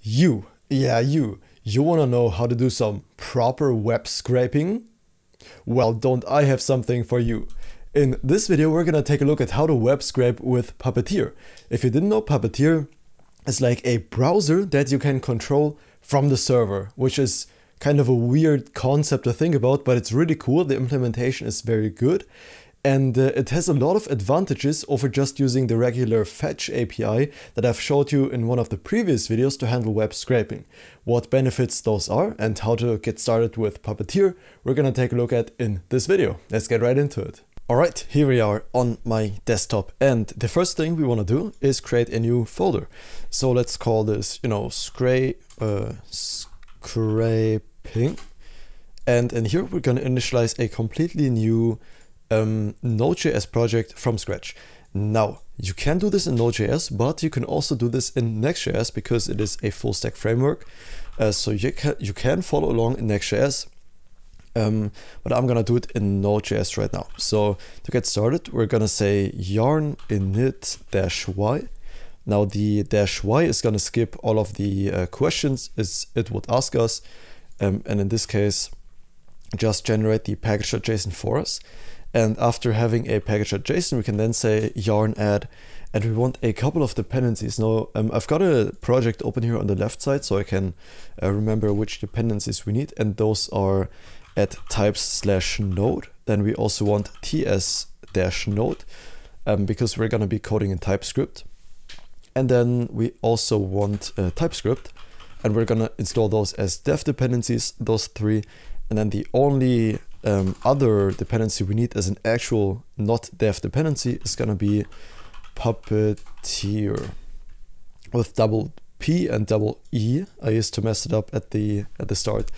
You want to know how to do some proper web scraping? Well, don't I have something for you. In this video, we're gonna take a look at how to web scrape with Puppeteer. If you didn't know, Puppeteer is like a browser that you can control from the server, which is kind of a weird concept to think about, but it's really cool. The implementation is very good. And it has a lot of advantages over just using the regular fetch API that I've showed you in one of the previous videos to handle web scraping. What benefits those are and how to get started with Puppeteer, we're gonna take a look at in this video. Let's get right into it. Alright, here we are on my desktop, and the first thing we want to do is create a new folder. So let's call this, scraping. And in here we're gonna initialize a completely new Node.js project from scratch. Now, you can do this in Node.js, but you can also do this in Next.js because it is a full stack framework. So you can follow along in Next.js, but I'm gonna do it in Node.js right now. So to get started, we're gonna say yarn init-y. Now the -y is gonna skip all of the questions it would ask us, and in this case, just generate the package.json for us. And after having a package.json, we can then say yarn add, and we want a couple of dependencies. Now, I've got a project open here on the left side, so I can remember which dependencies we need, and those are at types/node. Then we also want ts-node, because we're going to be coding in TypeScript. And then we also want TypeScript, and we're going to install those as dev dependencies, those three. And then the only other dependency we need as an actual not dev dependency is going to be Puppeteer with double P and double E. I used to mess it up at the start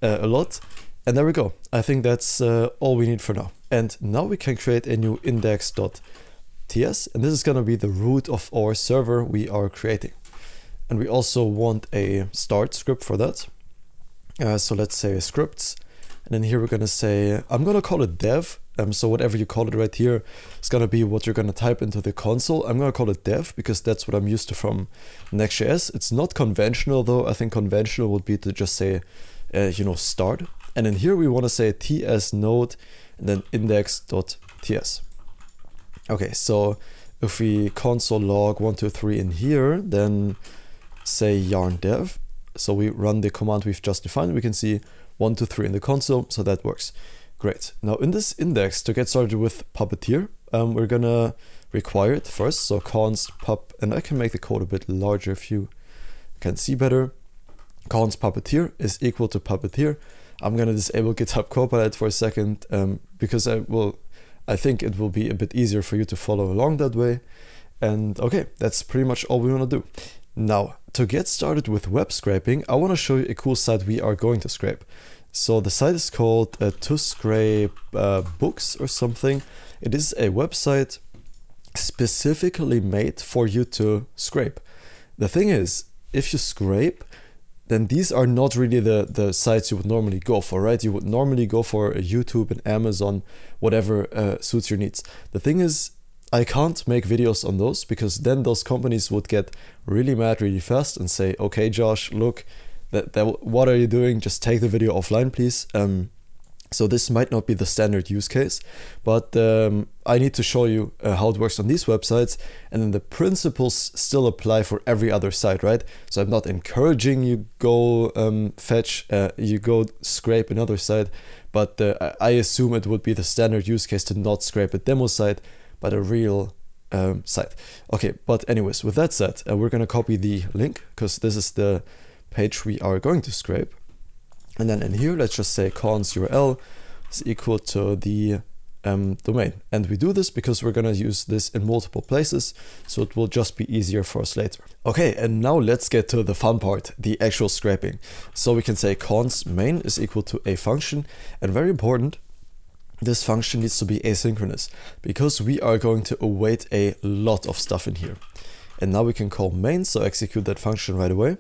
a lot. And there we go. I think that's all we need for now. And now we can create a new index.ts, and this is going to be the root of our server we are creating. And we also want a start script for that. So let's say scripts. And then here we're going to say, I'm going to call it dev. So whatever you call it right here is going to be what you're going to type into the console. I'm going to call it dev because that's what I'm used to from Next.js. It's not conventional though. I think conventional would be to just say, start. And then here we want to say ts node and then index.ts. Okay, so if we console log 1, 2, 3 in here, then say yarn dev. So we run the command we've just defined. We can see 1, 2, 3 in the console, so that works. Great. Now in this index, to get started with Puppeteer, we're gonna require it first. So const pup, and I can make the code a bit larger if you can see better. Const Puppeteer is equal to Puppeteer. I'm gonna disable GitHub Copilot for a second because I think it will be a bit easier for you to follow along that way. And okay, that's pretty much all we wanna do. Now, to get started with web scraping, I want to show you a cool site we are going to scrape. So the site is called to scrape books or something. It is a website specifically made for you to scrape. The thing is, if you scrape, then these are not really the sites you would normally go for, right? You would normally go for YouTube and Amazon, whatever suits your needs. The thing is, I can't make videos on those because then those companies would get really mad really fast and say, okay, Josh, look, what are you doing? Just take the video offline, please. So this might not be the standard use case, but I need to show you how it works on these websites, and then the principles still apply for every other site, right? So I'm not encouraging you go you go scrape another site, but I assume it would be the standard use case to not scrape a demo site, but a real site. Okay, but anyways, with that said, we're gonna copy the link because this is the page we are going to scrape. And then in here, let's just say const URL is equal to the domain. And we do this because we're gonna use this in multiple places, so it will just be easier for us later. Okay, and now let's get to the fun part, the actual scraping. So we can say const main is equal to a function, and very important, this function needs to be asynchronous because we are going to await a lot of stuff in here. And now we can call main, so execute that function right away.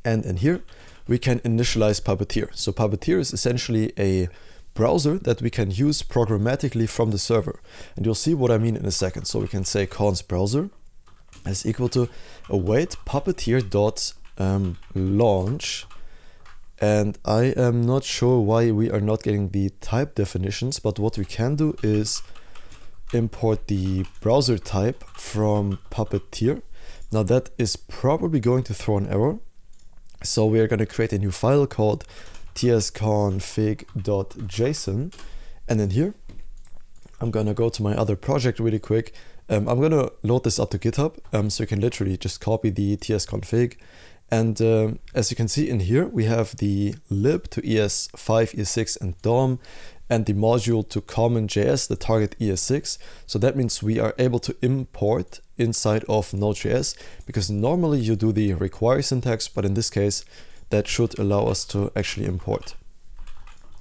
And in here, we can initialize Puppeteer. So Puppeteer is essentially a browser that we can use programmatically from the server. And you'll see what I mean in a second. So we can say const browser is equal to await Puppeteer dot launch. And I am not sure why we are not getting the type definitions, but what we can do is import the browser type from Puppeteer. Now that is probably going to throw an error. So we are going to create a new file called tsconfig.json. And then here, I'm going to go to my other project really quick. I'm going to load this up to GitHub. So you can literally just copy the tsconfig. And as you can see in here, we have the lib to ES5, ES6 and DOM, and the module to common.js, the target ES6. So that means we are able to import inside of Node.js, because normally you do the require syntax, but in this case, that should allow us to actually import.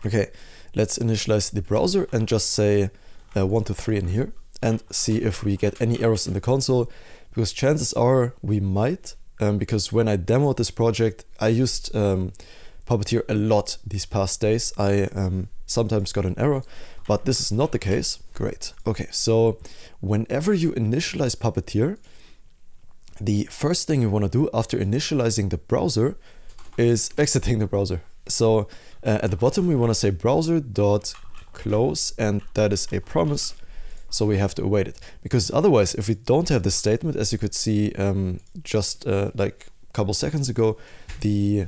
Okay, let's initialize the browser and just say 1, 2, 3 in here and see if we get any errors in the console, because chances are we might. Because when I demoed this project, I used Puppeteer a lot these past days. I sometimes got an error, but this is not the case. Great. Okay, so whenever you initialize Puppeteer, the first thing you want to do after initializing the browser is exiting the browser. So at the bottom, we want to say browser.close, and that is a promise. So we have to await it, because otherwise, if we don't have this statement, as you could see just like a couple seconds ago, the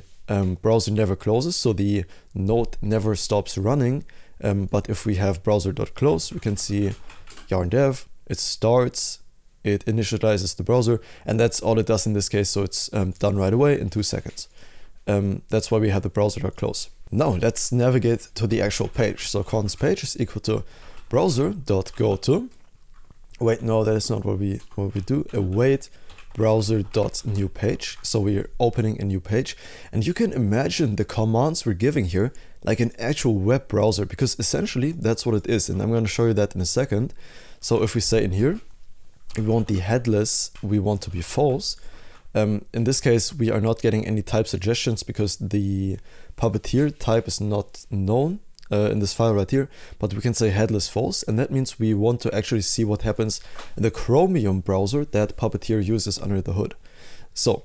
browser never closes, so the node never stops running. But if we have browser.close, we can see yarn dev, it starts, it initializes the browser, and that's all it does in this case. So it's done right away in 2 seconds. That's why we have the browser.close. Now let's navigate to the actual page. So const page is equal to browser.goto. Wait, no, that is not what we do. Await browser.new page. So we are opening a new page, and you can imagine the commands we're giving here like an actual web browser, because essentially that's what it is, and I'm going to show you that in a second. So if we say in here, we want the headless, we want to be false. In this case, we are not getting any type suggestions because the Puppeteer type is not known in this file right here, but we can say headless false, and that means we want to actually see what happens in the Chromium browser that Puppeteer uses under the hood. So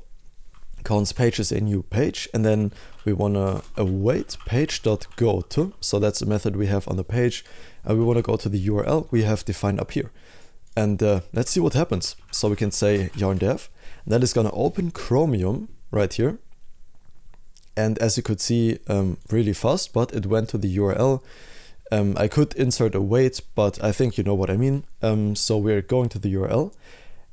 const page is a new page, and then we want to await page.goto. So that's a method we have on the page, and we want to go to the URL we have defined up here. And let's see what happens. So we can say yarn dev, and that is going to open Chromium right here. And as you could see, really fast, but it went to the URL. I could insert await, but I think you know what I mean. So we're going to the URL.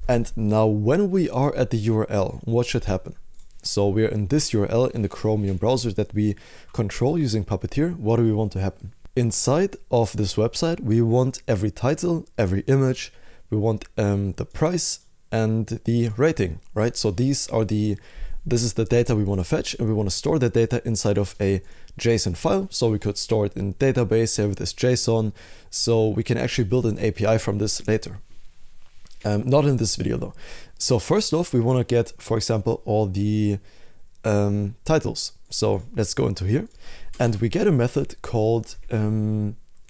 And now when we are at the URL, what should happen? So we're in this URL in the Chromium browser that we control using Puppeteer. What do we want to happen? Inside of this website, we want every title, every image, we want the price and the rating, right? So this is the data we want to fetch, and we want to store that data inside of a JSON file. So we could store it in database, save it as JSON. So we can actually build an API from this later. Not in this video though. So first off, we want to get, for example, all the titles. So let's go into here, and we get a method called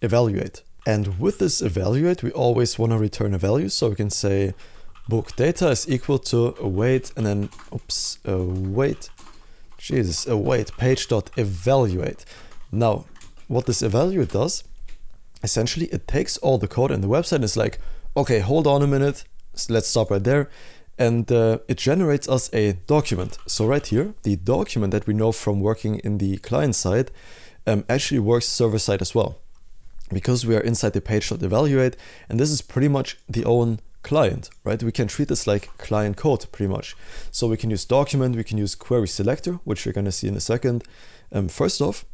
evaluate. And with this evaluate, we always want to return a value. So we can say book data is equal to await, and then await page.evaluate. Now, what this evaluate does, essentially it takes all the code in the website and is like, okay, hold on a minute, let's stop right there. And it generates us a document. So right here, the document that we know from working in the client side actually works server side as well, because we are inside the page.evaluate, and this is pretty much the own client, right? We can treat this like client code pretty much. So we can use document, we can use query selector, which we're going to see in a second. First off,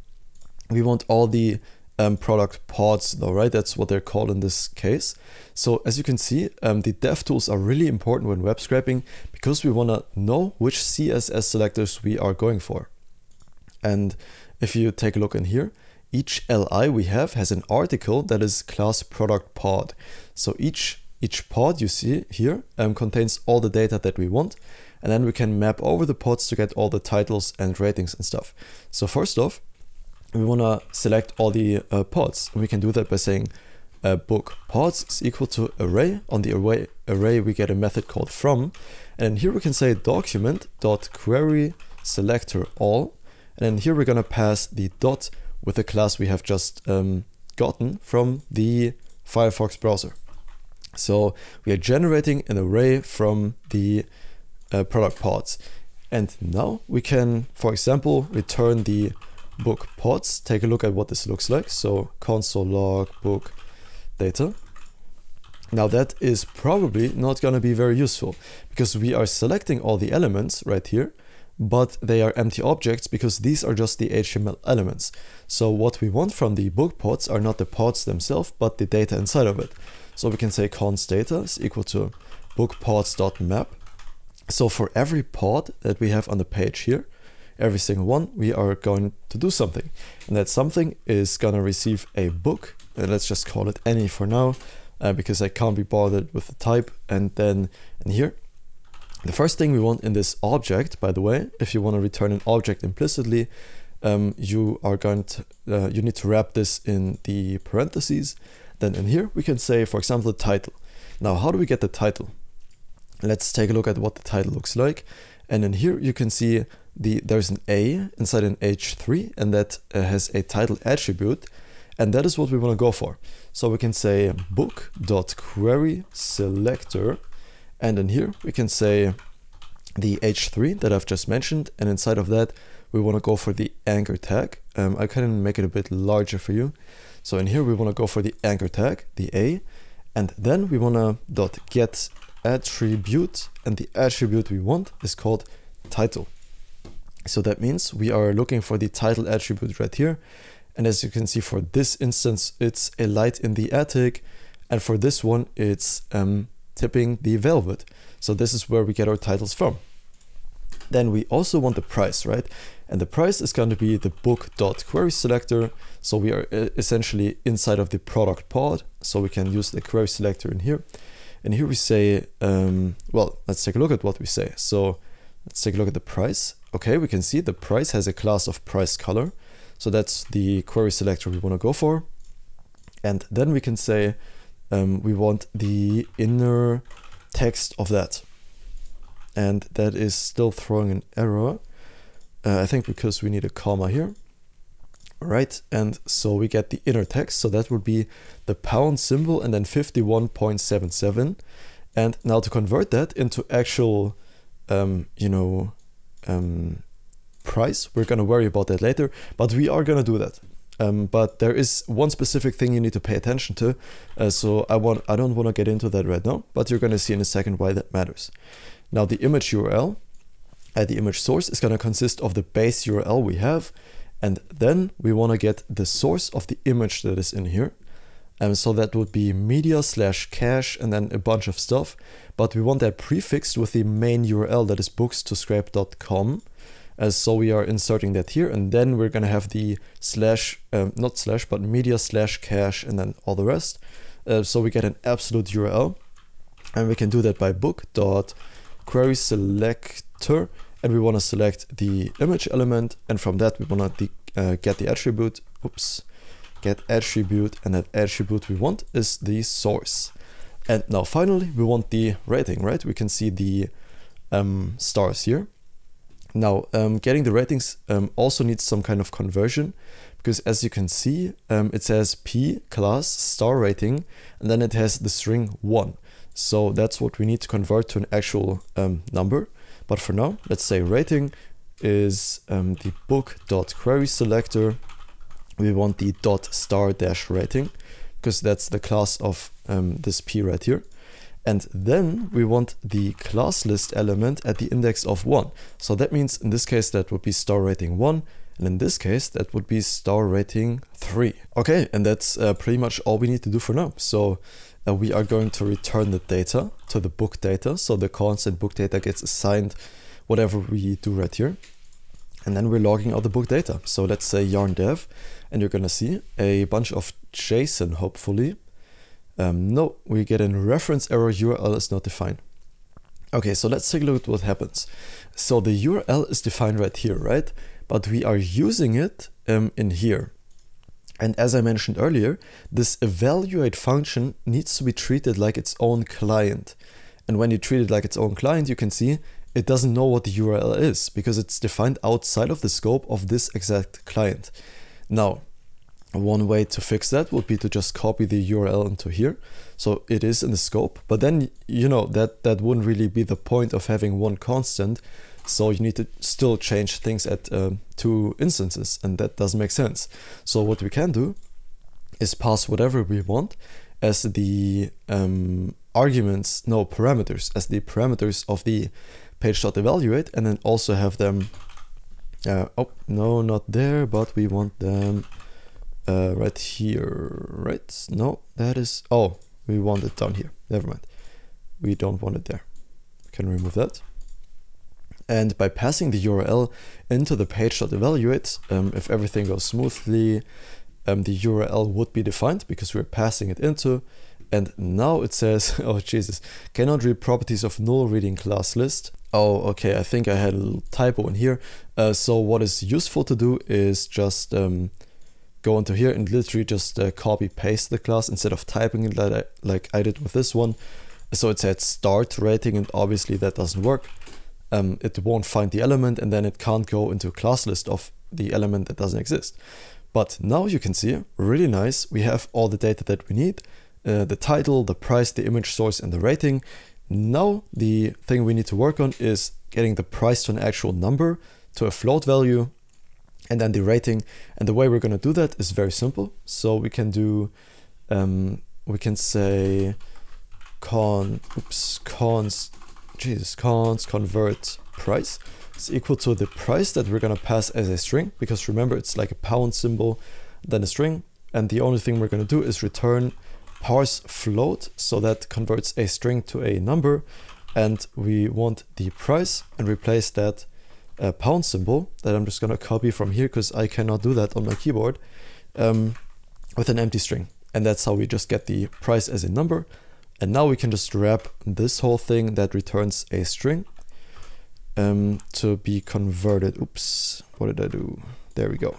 we want all the product pods though, right? That's what they're called in this case. So as you can see, the dev tools are really important when web scraping, because we want to know which CSS selectors we are going for. And if you take a look in here, each LI we have has an article that is class product pod. So each pod you see here contains all the data that we want, and then we can map over the pods to get all the titles and ratings and stuff. So first off, we want to select all the pods, and we can do that by saying book pods is equal to array. On the array we get a method called from, And here we can say document.query selector all. And then here we're going to pass the dot with the class we have just gotten from the Firefox browser. So we are generating an array from the product pods. And now we can, for example, return the book pods. Take a look at what this looks like. So console log book data. Now that is probably not going to be very useful because we are selecting all the elements right here, but they are empty objects because these are just the HTML elements. So what we want from the book pods are not the pods themselves, but the data inside of it. So we can say const data is equal to bookpods.map. So for every pod that we have on the page here, every single one, we are going to do something. And that something is going to receive a book. And let's just call it any for now, because I can't be bothered with the type. And then in here, the first thing we want in this object, by the way, if you want to return an object implicitly, you need to wrap this in the parentheses. Then in here, we can say, for example, the title. Now, how do we get the title? Let's take a look at what the title looks like. And in here, you can see there's an A inside an H3, and that has a title attribute. And that is what we want to go for. So we can say book.query selector. And in here, we can say the H3 that I've just mentioned. And inside of that, we want to go for the anchor tag. I can make it a bit larger for you. So in here, we want to go for the anchor tag, the A. And then we want to .get attribute. And the attribute we want is called title. So that means we are looking for the title attribute right here. And as you can see, for this instance, it's a light in the attic. And for this one, it's tipping the velvet. So this is where we get our titles from. Then we also want the price, right? And the price is going to be the book.query selector. So we are essentially inside of the product pod. So we can use the query selector in here. And here we say, well, let's take a look at what we say. So let's take a look at the price. Okay, we can see the price has a class of price color. So that's the query selector we want to go for. And then we can say we want the inner text of that. And that is still throwing an error. I think because we need a comma here. Right, and so we get the inner text. So that would be the pound symbol and then 51.77. And now to convert that into actual, price, we're going to worry about that later, but we are going to do that. But there is one specific thing you need to pay attention to. So I don't want to get into that right now, but you're going to see in a second why that matters. Now the image URL, the image source is going to consist of the base URL we have. And then we want to get the source of the image that is in here. So that would be media/cache and then a bunch of stuff. But we want that prefixed with the main URL that is books2scrape.com. So we are inserting that here, and then we're going to have the but media/cache and then all the rest. So we get an absolute URL, and we can do that by book.query selector, and we want to select the image element, and from that we want to get the attribute. Get attribute, and that attribute we want is the source. And now finally we want the rating, right? We can see the stars here. Now, getting the ratings also needs some kind of conversion, because as you can see, it says P class star rating, and then it has the string 1. So that's what we need to convert to an actual number. But for now, let's say rating is the book.query selector. We want the .star-rating, because that's the class of this P right here. And then we want the class list element at the index of 1. So that means in this case that would be star rating 1, and in this case that would be star rating 3. Okay, and that's pretty much all we need to do for now. So we are going to return the data to the book data. So the constant book data gets assigned whatever we do right here. And then we're logging out the book data. So let's say yarn dev, and you're gonna see a bunch of JSON, hopefully. No, we get a reference error, URL is not defined. Okay, so let's take a look at what happens. So the URL is defined right here, right? But we are using it in here. And as I mentioned earlier, this evaluate function needs to be treated like its own client. And when you treat it like its own client, you can see it doesn't know what the URL is because it's defined outside of the scope of this exact client. Now, one way to fix that would be to just copy the URL into here. So it is in the scope, but then, you know, that wouldn't really be the point of having one constant. So you need to still change things at 2 instances, and that doesn't make sense. So what we can do is pass whatever we want as the parameters, as the parameters of the page.evaluate, and then also have them, oh, no, not there, but we want them right here, right? No, that is, oh, we want it down here. Never mind. We don't want it there. We can remove that. And by passing the URL into the page.evaluate, if everything goes smoothly, the URL would be defined because we're passing it into. And now it says, oh Jesus, cannot read properties of null reading class list. Oh, okay, I think I had a little typo in here. So what is useful to do is just go into here and literally just copy paste the class instead of typing it like I did with this one. So it said start rating, and obviously that doesn't work. It won't find the element, and then it can't go into a class list of the element that doesn't exist. But now you can see, really nice, we have all the data that we need, the title, the price, the image source, and the rating. Now the thing we need to work on is getting the price to an actual number, to a float value, and then the rating. And the way we're going to do that is very simple. So we can do, we can say const convert price is equal to the price that we're going to pass as a string, because remember it's like a pound symbol, then a string, and the only thing we're going to do is return parse float, so that converts a string to a number, and we want the price and replace that pound symbol that I'm just going to copy from here because I cannot do that on my keyboard, with an empty string. And that's how we just get the price as a number. And now we can just wrap this whole thing that returns a string to be converted. Oops, what did I do? There we go.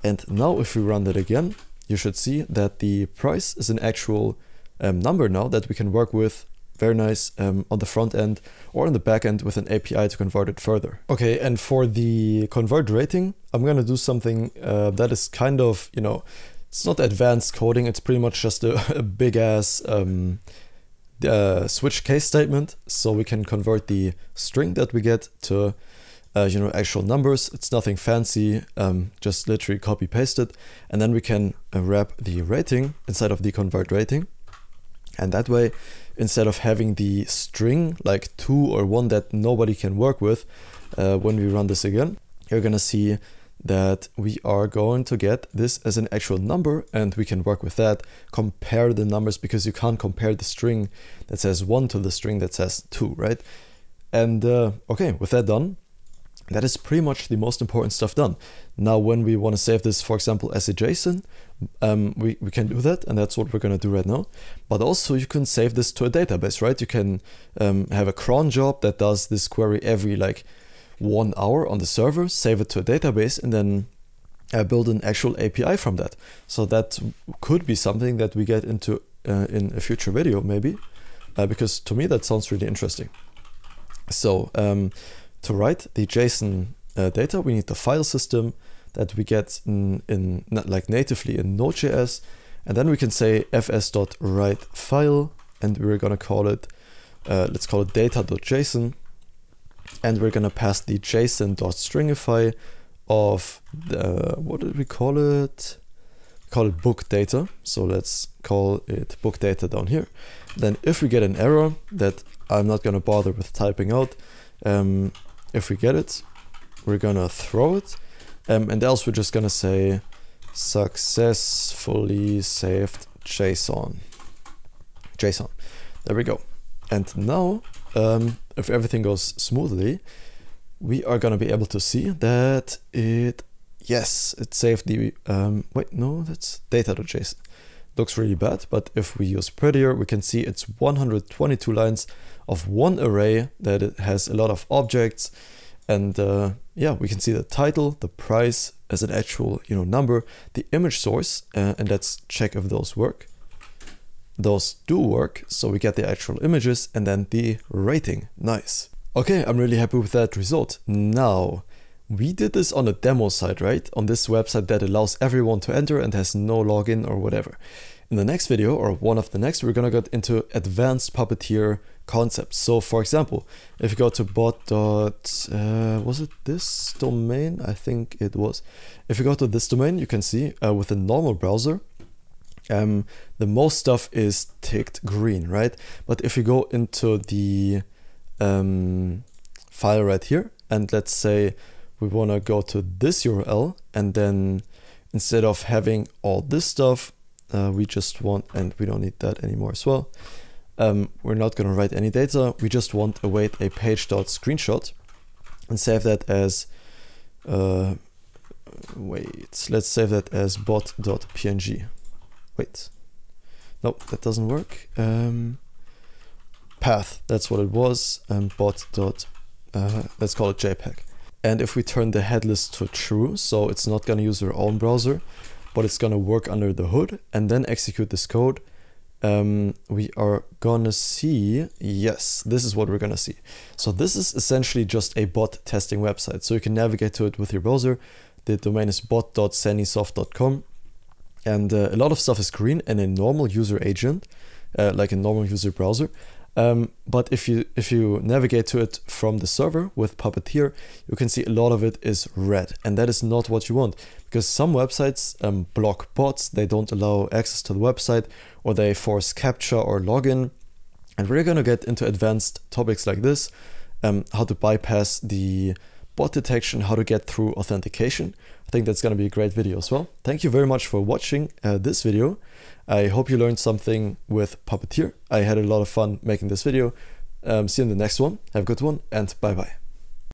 And now if we run that again, you should see that the price is an actual number now that we can work with. Very nice, on the front end or on the back end with an API to convert it further. Okay, and for the convert rating, I'm gonna do something that is kind of, you know, it's not advanced coding, it's pretty much just a big ass switch case statement. So we can convert the string that we get to you know, actual numbers. It's nothing fancy, just literally copy paste it, and then we can wrap the rating inside of the convert rating. And that way, instead of having the string like 2 or 1 that nobody can work with, when we run this again, you're gonna see that we are going to get this as an actual number, and we can work with that, compare the numbers, because you can't compare the string that says 1 to the string that says 2, right? And okay, with that done, that is pretty much the most important stuff done. Now, when we want to save this, for example, as a JSON, we can do that, and that's what we're going to do right now. But also you can save this to a database, right? You can have a cron job that does this query every like 1 hour on the server, save it to a database, and then build an actual API from that. So that could be something that we get into in a future video, maybe, because to me that sounds really interesting. So to write the JSON data, we need the file system that we get in like natively in Node.js, and then we can say fs.write file, and we're gonna call it, let's call it data.json, and we're gonna pass the json.stringify of the, what did we call it? Call it book data. So let's call it book data down here. Then if we get an error that I'm not gonna bother with typing out, if we get it, we're gonna throw it, and else we're just gonna say successfully saved JSON. There we go. And now, if everything goes smoothly, we are gonna be able to see that it saved the, wait, no, that's data.json. Looks really bad, but if we use Puppeteer, we can see it's 122 lines of one array that it has a lot of objects, and yeah, we can see the title, the price as an actual, you know, number, the image source, and let's check if those work. those do work. So we get the actual images and then the rating. Nice. Okay, I'm really happy with that result. Now, we did this on a demo site, right? On this website that allows everyone to enter and has no login or whatever. In the next video, or one of the next, we're gonna get into advanced Puppeteer concepts. So for example, if you go to bot. Was it this domain? I think it was. If you go to this domain, you can see with a normal browser, the most stuff is ticked green, right? But if you go into the file right here, and let's say we want to go to this URL, and then instead of having all this stuff, we just want, and we don't need that anymore as well. We're not going to write any data. We just want to await a page.screenshot and save that as, let's save that as bot.png. Wait, nope, that doesn't work. Path, that's what it was, bot. Let's call it JPEG. And if we turn the headless to true, so it's not going to use our own browser, but it's going to work under the hood, and then execute this code, we are going to see, yes, this is what we're going to see. So this is essentially just a bot testing website. So you can navigate to it with your browser. The domain is bot.sanysoft.com. And a lot of stuff is green and a normal user agent, like a normal user browser. But if you navigate to it from the server with Puppeteer, you can see a lot of it is red, and that is not what you want, because some websites block bots. They don't allow access to the website, or they force CAPTCHA or login. And we're going to get into advanced topics like this, how to bypass the bot detection, how to get through authentication. I think that's going to be a great video as well. Thank you very much for watching this video. I hope you learned something with Puppeteer. I had a lot of fun making this video. See you in the next one. Have a good one, and bye bye.